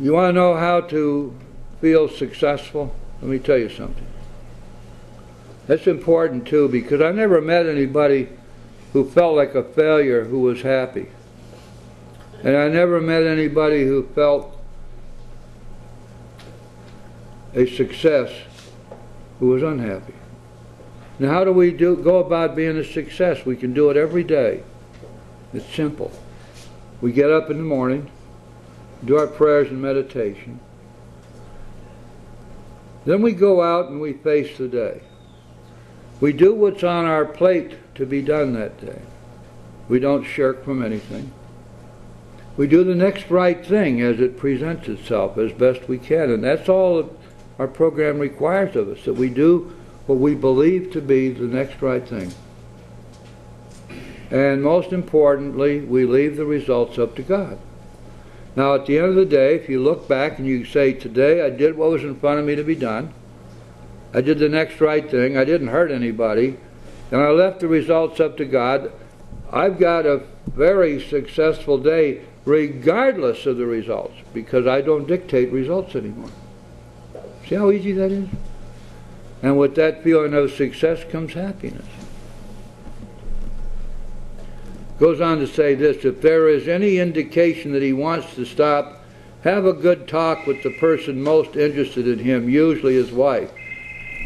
You want to know how to feel successful? Let me tell you something. That's important too, because I never met anybody who felt like a failure who was happy. And I never met anybody who felt a success who was unhappy. Now how do we go about being a success? We can do it every day. It's simple. We get up in the morning, do our prayers and meditation. Then we go out and we face the day. We do what's on our plate to be done that day. We don't shirk from anything. We do the next right thing as it presents itself as best we can, and that's all that our program requires of us, that we do what we believe to be the next right thing. And most importantly, we leave the results up to God. Now at the end of the day, if you look back and you say, today I did what was in front of me to be done, I did the next right thing, I didn't hurt anybody, and I left the results up to God, I've got a very successful day regardless of the results, because I don't dictate results anymore. See how easy that is? And with that feeling of success comes happiness. Goes on to say this, if there is any indication that he wants to stop, have a good talk with the person most interested in him, usually his wife.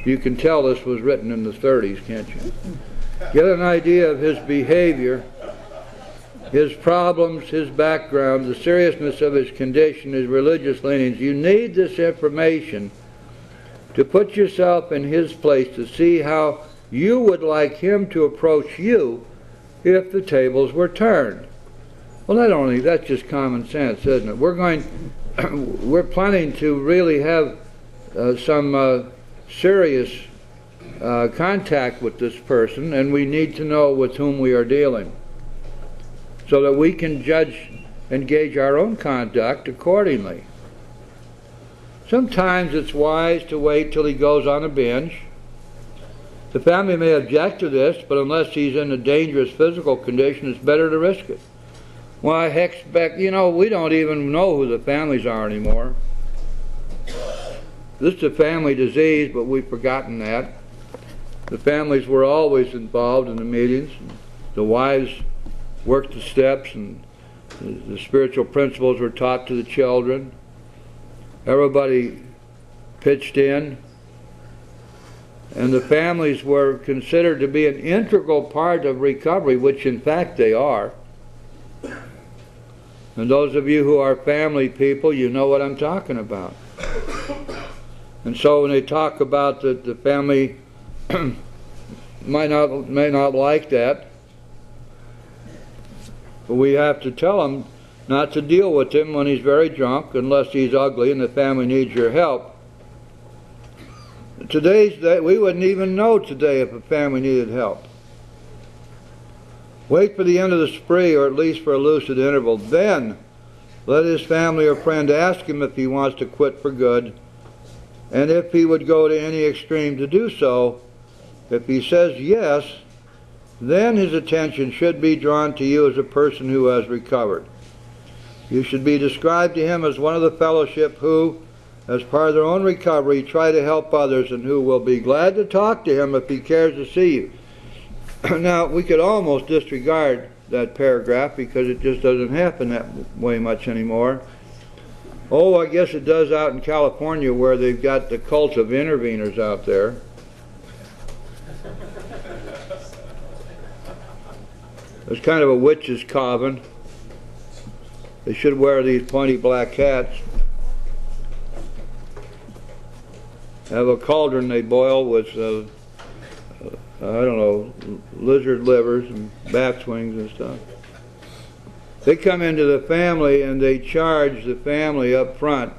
You can tell this was written in the 30s, can't you? Get an idea of his behavior, his problems, his background, the seriousness of his condition, his religious leanings. You need this information to put yourself in his place, to see how you would like him to approach you if the tables were turned. Well, not only, that's just common sense, isn't it? We're planning to really have some serious contact with this person, and we need to know with whom we are dealing, so that we can judge and gauge our own conduct accordingly. Sometimes it's wise to wait till he goes on a binge. The family may object to this, but unless he's in a dangerous physical condition, it's better to risk it. Why, heck, back, you know, we don't even know who the families are anymore. This is a family disease, but we've forgotten that. The families were always involved in the meetings. The wives worked the steps, and the spiritual principles were taught to the children. Everybody pitched in, and the families were considered to be an integral part of recovery, which in fact they are. And those of you who are family people, you know what I'm talking about. And so when they talk about that the family may not like that, but we have to tell them not to deal with him when he's very drunk, unless he's ugly and the family needs your help. Today's day, we wouldn't even know today if a family needed help. Wait for the end of the spree, or at least for a lucid interval. Then let his family or friend ask him if he wants to quit for good, and if he would go to any extreme to do so. If he says yes, then his attention should be drawn to you as a person who has recovered. You should be described to him as one of the fellowship who, as part of their own recovery, try to help others, and who will be glad to talk to him if he cares to see you. Now, we could almost disregard that paragraph because it just doesn't happen that way much anymore. Oh, I guess it does out in California, where they've got the cult of interveners out there. It's kind of a witch's coven. They should wear these pointy black hats. Have a cauldron they boil with, I don't know, lizard livers and bat's wings and stuff. They come into the family and they charge the family up front.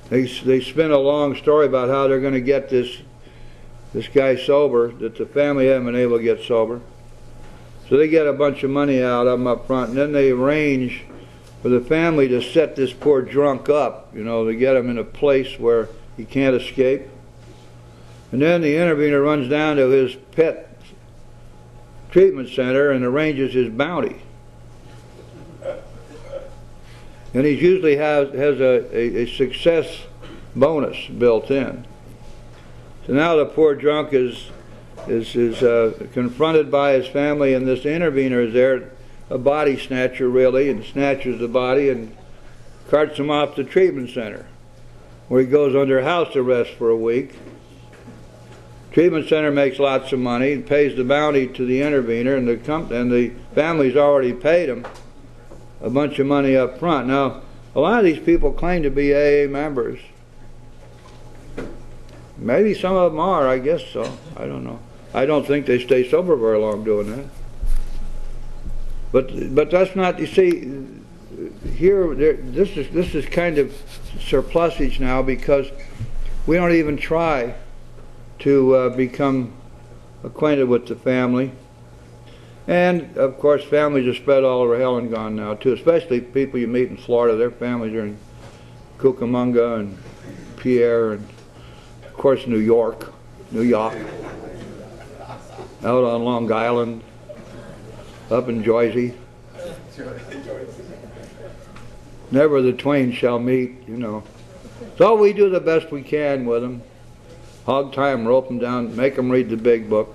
They spin a long story about how they're going to get this guy sober, that the family haven't been able to get sober. So they get a bunch of money out of him up front, and then they arrange for the family to set this poor drunk up, you know, to get him in a place where he can't escape. And then the intervener runs down to his pet treatment center and arranges his bounty. And he usually has a success bonus built in. So now the poor drunk is confronted by his family, and this intervener is there, a body snatcher really, and snatches the body and carts him off to the treatment center, where he goes under house arrest for a week. Treatment center makes lots of money and pays the bounty to the intervener, and the family's already paid him a bunch of money up front. Now, a lot of these people claim to be AA members. Maybe some of them are, I guess so. I don't know. I don't think they stay sober very long doing that. But that's not, you see, here, this is kind of surplusage now, because we don't even try to become acquainted with the family. And of course families are spread all over hell and gone now too, especially people you meet in Florida. Their families are in Cucamonga and Pierre and of course New York, out on Long Island, up in Jersey. Never the twain shall meet, you know. So we do the best we can with them. Hog tie them, rope them down, make them read the big book.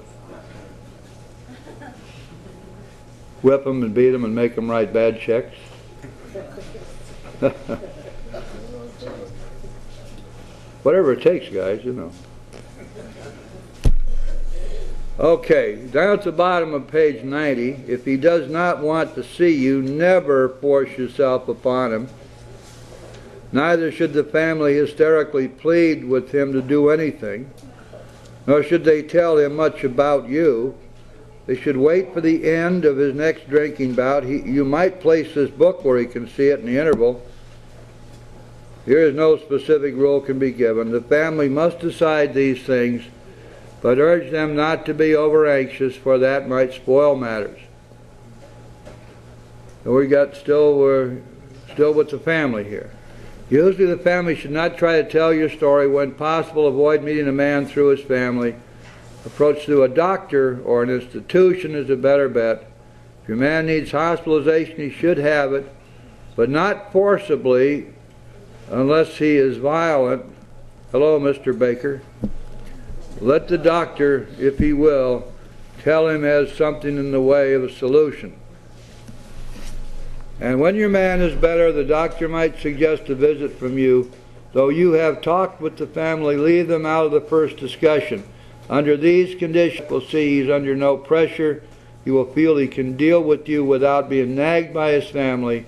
Whip them and beat them and make them write bad checks. Whatever it takes, guys, you know. Okay, down at the bottom of page 90, if he does not want to see you, never force yourself upon him. Neither should the family hysterically plead with him to do anything, nor should they tell him much about you. They should wait for the end of his next drinking bout. You might place this book where he can see it in the interval. Here is no specific rule can be given. The family must decide these things, but urge them not to be over anxious, for that might spoil matters. So we're still with the family here. Usually the family should not try to tell your story. When possible, avoid meeting a man through his family. Approach through a doctor or an institution is a better bet. If your man needs hospitalization, he should have it, but not forcibly unless he is violent. Hello, Mr. Baker. Let the doctor, if he will, tell him as something in the way of a solution. And when your man is better, the doctor might suggest a visit from you. Though you have talked with the family, leave them out of the first discussion. Under these conditions, you'll see he's under no pressure. You will feel he can deal with you without being nagged by his family.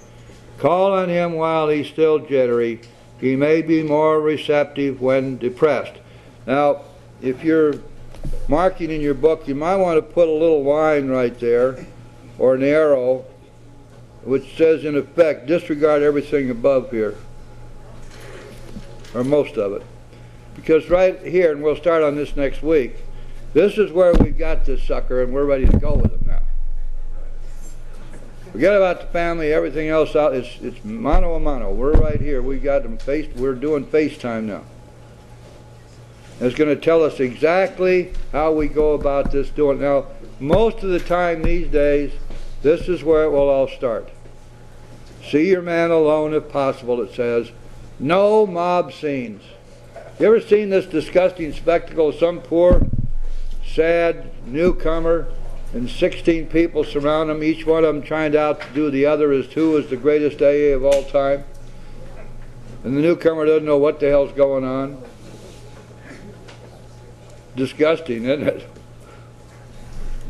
Call on him while he's still jittery. He may be more receptive when depressed. Now, if you're marking in your book, you might want to put a little line right there, or an arrow, which says, in effect, disregard everything above here, or most of it. Because right here, and we'll start on this next week, this is where we've got this sucker and we're ready to go with it now. Forget about the family, everything else out, it's mano a mano. We're right here, we got them we're doing FaceTime now. And it's going to tell us exactly how we go about this doing. Now, most of the time these days, this is where it will all start. See your man alone if possible, it says. No mob scenes. You ever seen this disgusting spectacle of some poor, sad newcomer and 16 people surround him, each one of them trying to outdo the other as who is the greatest AA of all time? And the newcomer doesn't know what the hell's going on. Disgusting, isn't it?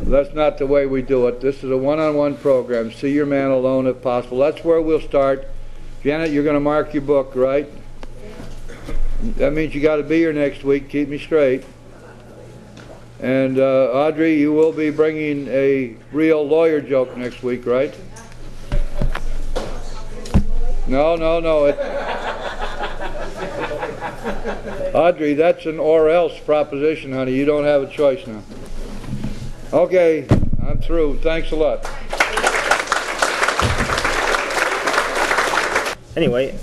That's not the way we do it. This is a one-on-one program. See your man alone if possible. That's where we'll start. Janet, you're going to mark your book, right? That means you got to be here next week. Keep me straight. And Audrey, you will be bringing a real lawyer joke next week, right? No. Audrey, that's an or else proposition, honey. You don't have a choice now. Okay, I'm through. Thanks a lot. Anyway,